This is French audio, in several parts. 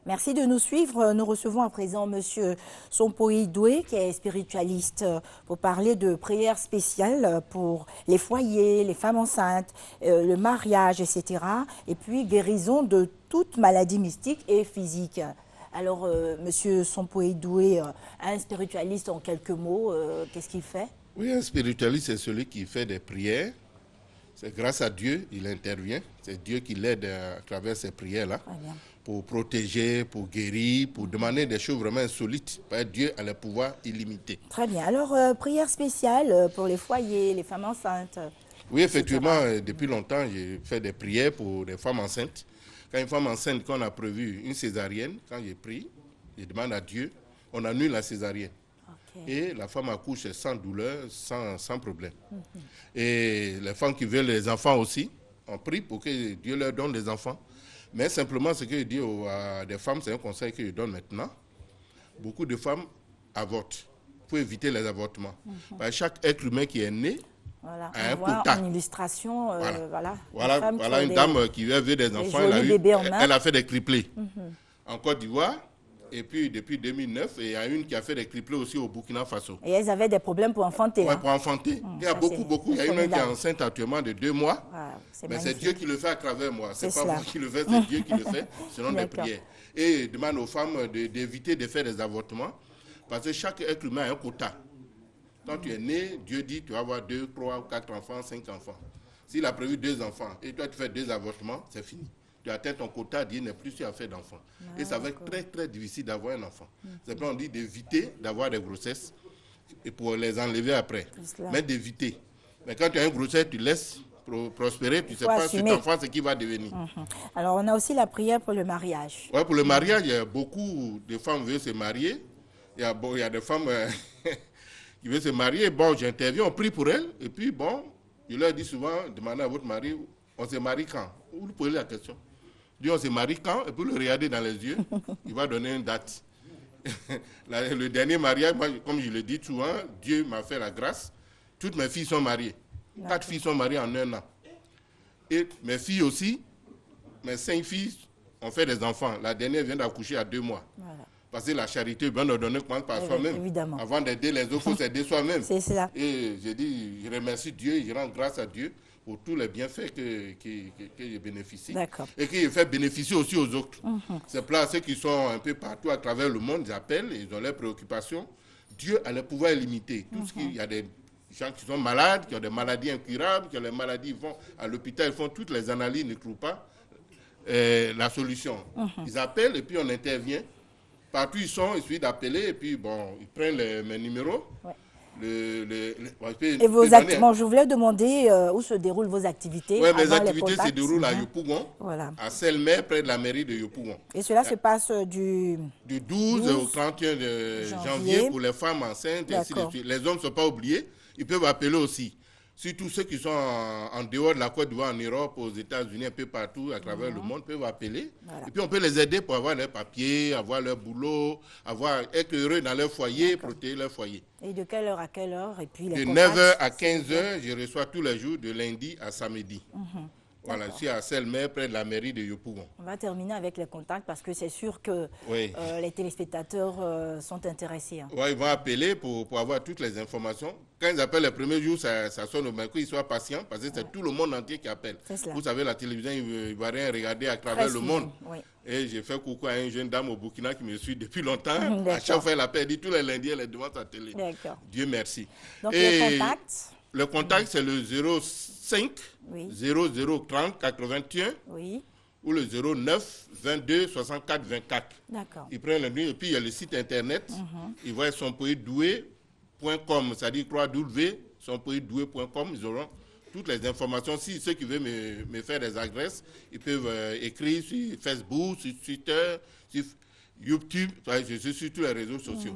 Merci de nous suivre. Nous recevons à présent Monsieur Sompoï Doué, qui est spiritualiste, pour parler de prières spéciales pour les foyers, les femmes enceintes, le mariage, etc. Et puis guérison de toute maladie mystique et physique. Alors, Monsieur Sompoï Doué, un spiritualiste en quelques mots, qu'est-ce qu'il fait? Oui, un spiritualiste, c'est celui qui fait des prières. C'est grâce à Dieu, il intervient. C'est Dieu qui l'aide à travers ces prières-là pour protéger, pour guérir, pour demander des choses vraiment insolites. Parce que Dieu a le pouvoir illimité. Très bien. Alors, prière spéciale pour les foyers, les femmes enceintes. Oui, effectivement, depuis longtemps, j'ai fait des prières pour des femmes enceintes. Quand une femme enceinte, qu'on a prévu une césarienne, quand j'ai prie, je demande à Dieu, on annule la césarienne. Et la femme accouche sans douleur, sans problème. Et les femmes qui veulent les enfants aussi, on prie pour que Dieu leur donne des enfants. Mais simplement, ce que je dis à des femmes, c'est un conseil que je donne maintenant. Beaucoup de femmes avortent. Il faut éviter les avortements. Parce que chaque être humain qui est né a un quota. En illustration, voilà une dame qui veut des enfants, elle a fait des triplés en Côte d'Ivoire. Et puis, depuis 2009, il y a une qui a fait des triplés aussi au Burkina Faso. Et elles avaient des problèmes pour enfanter. Oui, pour enfanter. Il y a beaucoup. Il y a une qui est enceinte actuellement de 2 mois. Mais c'est Dieu qui le fait à travers moi. C'est pas moi qui le fais, c'est Dieu qui le fait, selon des prières. Et il demande aux femmes d'éviter de faire des avortements. Parce que chaque être humain a un quota. Quand tu es né, Dieu dit tu vas avoir 2, 3, 4 enfants, 5 enfants. S'il a prévu 2 enfants et toi tu fais 2 avortements, c'est fini. Tu atteins ton quota, Dieu n'est plus sûr à faire d'enfants. Et ça va être très, très difficile d'avoir un enfant. C'est pourquoi on dit d'éviter d'avoir des grossesses et pour les enlever après. Mais d'éviter. Mais quand tu as une grossesse, tu laisses prospérer, tu ne sais pas cet enfant ce qu'il va devenir. Alors, on a aussi la prière pour le mariage. Oui, pour le mariage, il y a beaucoup de femmes qui veulent se marier. Il y a des femmes qui veulent se marier. Bon, j'interviens, on prie pour elles. Et puis, bon, je leur dis souvent, demandez à votre mari, on se marie quand? Vous posez la question. Dieu, on se marie quand? Et puis le regarder dans les yeux, il va donner une date. Le dernier mariage, moi, comme je le dis souvent, Dieu m'a fait la grâce. Toutes mes filles sont mariées. 4 filles sont mariées en 1 an. Et mes filles aussi, mes 5 filles ont fait des enfants. La dernière vient d'accoucher à 2 mois. Voilà. Parce que la charité, bien de donner commence par soi-même. Évidemment. Avant d'aider les autres, il faut s'aider soi-même. C'est ça. Et je dis, je remercie Dieu et je rends grâce à Dieu pour tous les bienfaits que je bénéficie. Et que je fais bénéficier aussi aux autres. C'est pour ceux qui sont un peu partout à travers le monde, ils appellent, ils ont leurs préoccupations. Dieu a le pouvoir illimité. Il y a des gens qui sont malades, qui ont des maladies incurables, qui ont des maladies, ils vont à l'hôpital, ils font toutes les analyses, ils ne trouvent pas la solution. Ils appellent et puis on intervient. Partout ils sont, il suffit d'appeler et puis bon, ils prennent mes numéros. Et vos activités, je voulais demander où se déroulent vos activités. Oui, mes activités se déroulent à Yopougon, à Selmer, près de la mairie de Yopougon. Et cela se passe du 12 au 31 de janvier pour les femmes enceintes. Et ainsi de suite. Les hommes ne sont pas oubliés, ils peuvent appeler aussi. Surtout ceux qui sont en dehors de la Côte d'Ivoire, en Europe, aux États-Unis, un peu partout à travers le monde, peuvent appeler. Et puis on peut les aider pour avoir leurs papiers, avoir leur boulot, être heureux dans leur foyer, protéger leur foyer. Et de quelle heure à quelle heure? Et puis de 9h à 15h, je reçois tous les jours, de lundi à samedi. Voilà, je suis à Selmer, près de la mairie de Yopougon. On va terminer avec les contacts parce que c'est sûr que les téléspectateurs sont intéressés. Oui, ils vont appeler pour avoir toutes les informations. Quand ils appellent les premiers jours, ça sonne au balcon, ils soient patients parce que c'est tout le monde entier qui appelle. Vous savez, la télévision, il ne va rien regarder à travers le monde. Et j'ai fait coucou à une jeune dame au Burkina qui me suit depuis longtemps. À chaque fois, elle appelle, elle dit tous les lundis, elle est devant sa télé. Dieu merci. Donc, les contacts? Le contact, c'est le 05 0030 81 ou le 09 22 64 24. D'accord. Ils prennent le numéro et puis il y a le site internet. Ils voient sonpoïdoué.com, c'est-à-dire www.sonpoïdoué.com. Ils auront toutes les informations. Si ceux qui veulent me faire des adresses, ils peuvent écrire sur Facebook, sur Twitter, sur YouTube, je suis sur tous les réseaux sociaux.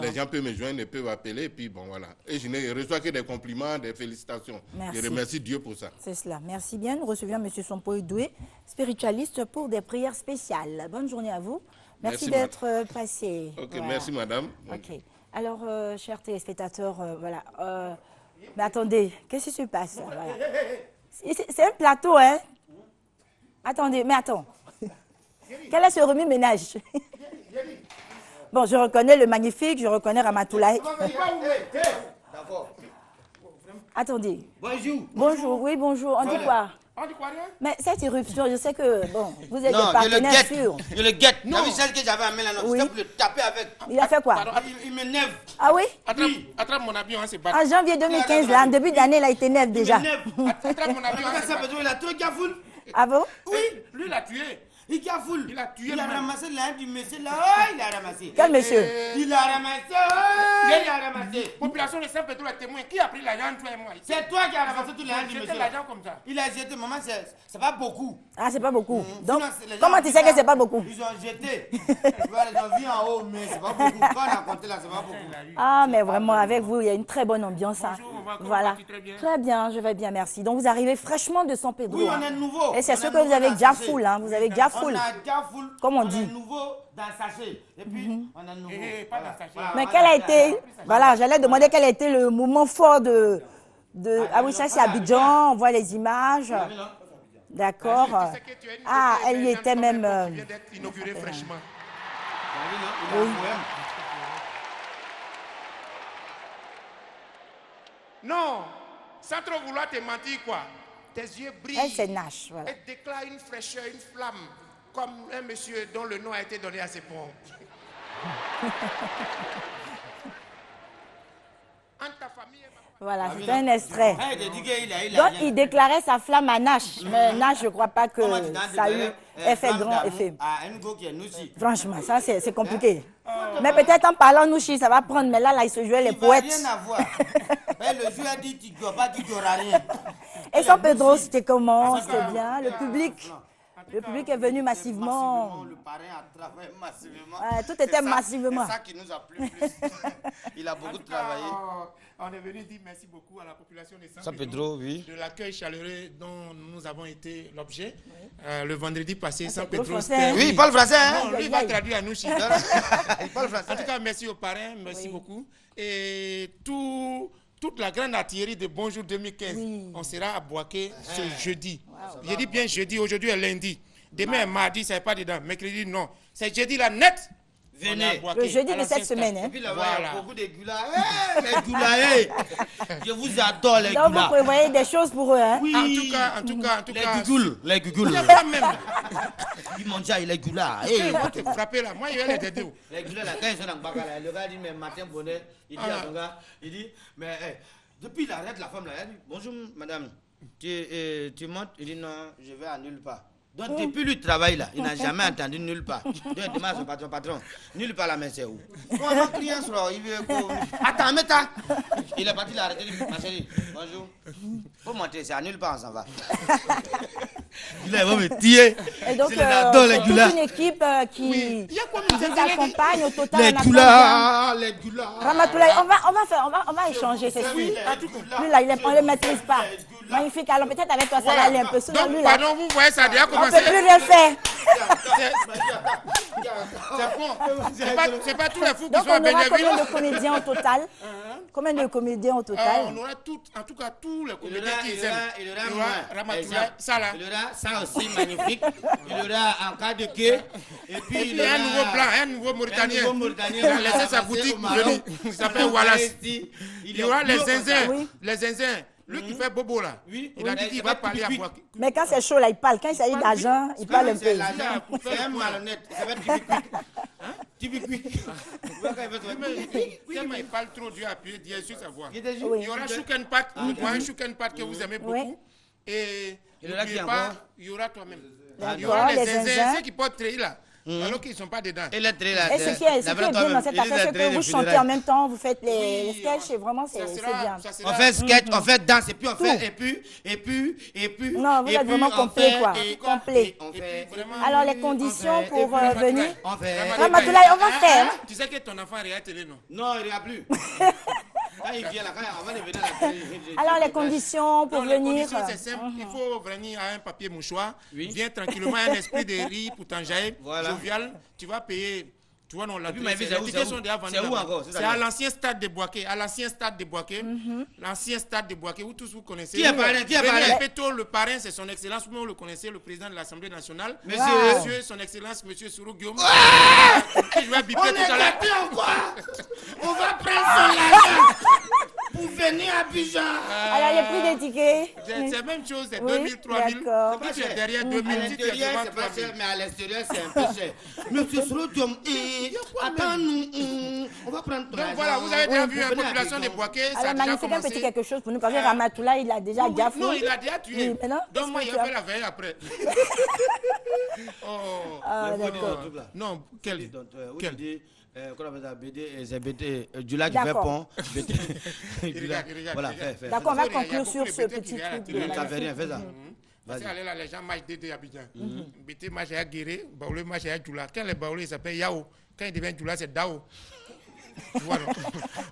Les gens peuvent me joindre, ils peuvent appeler, et puis bon, voilà. Et je ne reçois que des compliments, des félicitations. Je remercie Dieu pour ça. C'est cela. Merci bien. Nous recevions M. Sompoï Doué, spiritualiste pour des prières spéciales. Bonne journée à vous. Merci d'être passé. Merci madame. Alors, chers téléspectateurs, mais attendez, qu'est-ce qui se passe là? C'est un plateau, hein? Attendez, mais attends. Quel est ce remue-ménage? Bon, je reconnais le magnifique, je reconnais Ramatoulaye. Attendez. Bonjour. Bonjour, oui, bonjour. On dit quoi? On dit quoi rien? Mais cette irruption, je sais que, bon, vous êtes des partenaires sûrs. Je le guette. Tu as vu celle que j'avais amenée là, non? C'était pour le taper avec. Il a fait quoi? Il m'énerve. Ah oui? Attrape mon avion, on se bat. En janvier 2015, là, en début d'année, il a été neuf déjà. Attrape mon avion, on se bat. Il a trop gafoule. Ah bon? Oui, lui, il a tué. Il gafoule. Il a tué. Il a ramassé la du monsieur là. Oh, il a ramassé. Quel monsieur? Il a ramassé. Oh, il a ramassé. Population de Saint-Pétro, les témoins. Qui a pris l'argent, toi et moi? C'est toi qui as ramassé tout l'argent du monsieur. Jeter l'argent comme ça. Il a jeté, maman, c'est pas beaucoup. Ah, c'est pas beaucoup. Donc, Sinon, les gens comment ont tu dit sais que ça, c'est pas beaucoup? Ils ont jeté. Tu vois, ils ont vu en haut, mais c'est pas beaucoup. Quand on a compté là, c'est pas beaucoup. Ah, mais vraiment, avec vous, il y a une très bonne ambiance. Hein. Bonjour, comment Voilà. vas-tu? Très bien. Très bien, je vais bien, merci. Donc, vous arrivez fraîchement de San Pedro. Oui, on hein. est nouveau. Et c'est On ce est que vous nouveau avez dans déjà sachet. full, hein. Vous avez déjà full. On a déjà full. Comme on On dit. est nouveau dans le sachet. Et puis, on est nouveau. Pas dans le sachet. Mais quel a été, voilà, j'allais demander quel a été le moment fort de ah oui, ça c'est Abidjan, on voit les images. D'accord. Tu sais que tu as une Ah, idée, elle y mais était Jean même. Thomas vient d'être inauguré fraîchement. Oui. Non, sans trop vouloir te mentir, quoi. Tes yeux brillent. Elle, c'est Nash, voilà. Elle déclare une fraîcheur, une flamme, comme un monsieur dont le nom a été donné à ses pompes. Entre ta famille et ma famille. Voilà, c'était un extrait. Ah, il a dit qu'il a Donc, il déclarait sa flamme à Nash. Mais Nash, je ne crois pas que ça a eu effet grand effet. Ah, un go qui est nous aussi. Franchement, ça, c'est compliqué. Mais peut-être en parlant Nouchi, ça va prendre. Mais là, il se jouait les Il va poètes. rien avoir. Mais le jeu a dit tu ne dois pas, tu n'auras rien. Et San Pedro, c'était comment? C'était bien. Le public est venu massivement. Le parrain a travaillé massivement. Ouais, tout était massivement. C'est ça qui nous a plu plus. Il a beaucoup travaillé. On est venu dire merci beaucoup à la population de San Pedro, oui. de l'accueil chaleureux dont nous avons été l'objet. Le vendredi passé, San Pedro Pedro. français. Oui, il parle français. Hein? Non, lui il va traduire à nous. Il parle français. En tout cas, merci aux parrains, merci beaucoup. Et toute la grande artillerie de Bonjour 2015, on sera à Boaké ce jeudi. Je dis bien jeudi, aujourd'hui est lundi. Demain est mardi, ça n'est pas dedans. Mercredi, non. C'est jeudi là, net. Venez. Le jeudi de cette semaine. Hein. Et puis là-bas, il y a beaucoup de goulas. Les goulas, je vous adore les Donc, vous goulas. prévoyez des choses pour eux. Hein? Oui. En tout cas. Les gougoules. Les gougoules. C'est pas même. Ils m'ont dit, les goulas. Ils vont te frapper là. Moi, je vais les aider. Les goulas, là, quand ils sont dans le Bakala, le gars dit, mais Martin Bonnet, il dit à son gars, il dit, mais depuis il arrête la femme là, elle dit, bonjour madame, tu montes, il dit non, je vais à nulle part. Donc depuis le travail là, il n'a jamais entendu nulle part. Donc il demande à son patron, nulle part la main c'est où? On va crier un soir, il veut attends, mais t'as. Il est parti là, arrêtez, ma chérie, bonjour. Faut monter, c'est à nulle part, on s'en va. Il va me tirer. Et donc, les toute goulas. une équipe qui Il y a quoi vous accompagne au total. Les goulas, les goulas. Ramatoulaye, on va échanger, c'est sûr. Lui là, on ne le maîtrise pas. Magnifique, alors peut-être avec toi ça va aller un peu. Sinon, lui Donc, là, pardon, vous voyez, ça a déjà on ne commencé. peut plus rien faire. C'est bon. C'est pas tous les fous qui Donc sont à on aura combien Bénéville. de comédiens au total? Combien de comédiens au total? On aura en tout cas tous les Il comédiens qui aiment. y aura Ramatoulaye, ça là. Il y aura ça aussi magnifique. Il y aura en cas de quai. Et puis Et il puis y aura un nouveau blanc, un nouveau Mauritanien. un nouveau Mauritanien. Il a laissé sa boutique pour venir. Il s'appelle Wallace. Il y aura les zinzins. Oui. Les zinzins. Lui qui fait bobo là. Oui. Il a dit qu'il va parler à Boaké. Mais quand c'est chaud là, il parle. Quand il s'agit d'argent, il parle un peu. C'est un malhonnête. Ça va être typique. Tellement il parle trop, Dieu a appuyé, Dieu sur sa voix. Il Il y aura Chouken Pat, un Chouken Pat que vous aimez beaucoup. Et n'oubliez pas, il y aura toi-même. Il y aura les zinzins, ceux qui portent treillis là, alors qu'ils ne sont pas dedans. Et les traits là. Et ce qui est bien dans cette affaire, c'est que vous chantez en même temps, vous faites les sketchs et vraiment c'est bien. On fait sketch, on fait danse et puis on fait et puis. Non, vous êtes vraiment complet quoi. Complet. Alors les conditions pour venir. On fait. Ramatoulaye, on va faire. Tu sais que ton enfant regarde télé, non? Non, il n'y a plus. Quand il vient là, avant de venir à la télé. Alors les conditions pour Les venir. conditions, c'est simple. Il faut venir à un papier mouchoir. Viens tranquillement, un esprit de rire pour t'enjailler. Voilà. Jovial. Tu vas payer Tu vois, non, les tickets sont déjà vendus. C'est où encore? C'est à l'ancien stade de Boaké. À l'ancien stade de Boaké. L'ancien stade de Boaké, où tous vous connaissez. Qui est parrain? Qui est parrain? Péto, le parrain, c'est son excellence. Vous le connaissez, le président de l'Assemblée nationale. Monsieur, son excellence, monsieur Sourou Guillaume. Qui jouait bipé tout à l'heure. On va prendre son argent pour venir à Abidjan. Alors, les prix des tickets. C'est la même chose, c'est 2000, 3000. Si tu es derrière 2000, si tu es devant 3000. Mais à l'extérieur, c'est un peu cher. Monsieur Sourou Guillaume, attends-nous, on va prendre ton argent. Donc voilà, vous avez déjà vu la population de Boaké. Alors, Magnifique, un petit quelque chose pour nous, parce que Ramatoula, il a déjà gaffé. Non, il a déjà tué. Donc moi, il a fait la veille après. D'accord. Non, quel Dula qui fait pont. Voilà, d'accord, on va conclure sur ce petit truc. Fais ça. Parce que là, les gens mangent des Abidjan. Bété mange à Guéré, Baoulé mange à Djoula. Quand les Baoulé s'appellent Yao, quand il devient Djoula, c'est Dao. Voilà.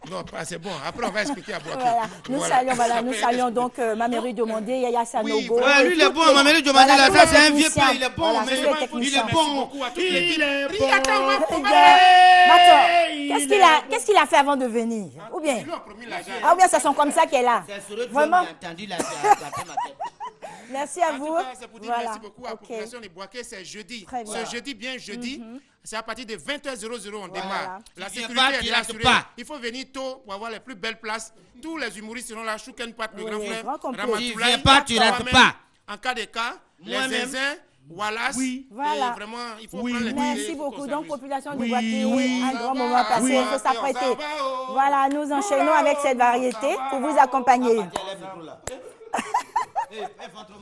Non, c'est bon. Après, on va expliquer à Boaké. Voilà. Nous saluons donc Maméry Demandé, Yaya Sanogo. Lui, il est bon, Maméry Demandé, là, ça, c'est un vieux père. Il est bon, mais il est bon. Il est bon. Attends, qu'est-ce qu'il a fait avant de venir? Ou bien ça sont comme ça qu'elle est là. Vraiment. Merci à vous. Merci beaucoup à la population de Boaké. C'est jeudi. Ce jeudi, bien jeudi. C'est à partir de 20h00 on démarre. La sécurité est assurée. Il faut venir tôt pour avoir les plus belles places. Tous les humoristes seront là. Chouken Pat, le grand frère. Ramatoulaye, tu rates pas. En cas de cas, les zinzins, Wallace. Voilà. Vraiment, il faut prendre les Merci beaucoup. Donc, population de Boaké, un grand moment passé. Il faut s'apprêter. Voilà, nous enchaînons avec cette variété pour vous accompagner.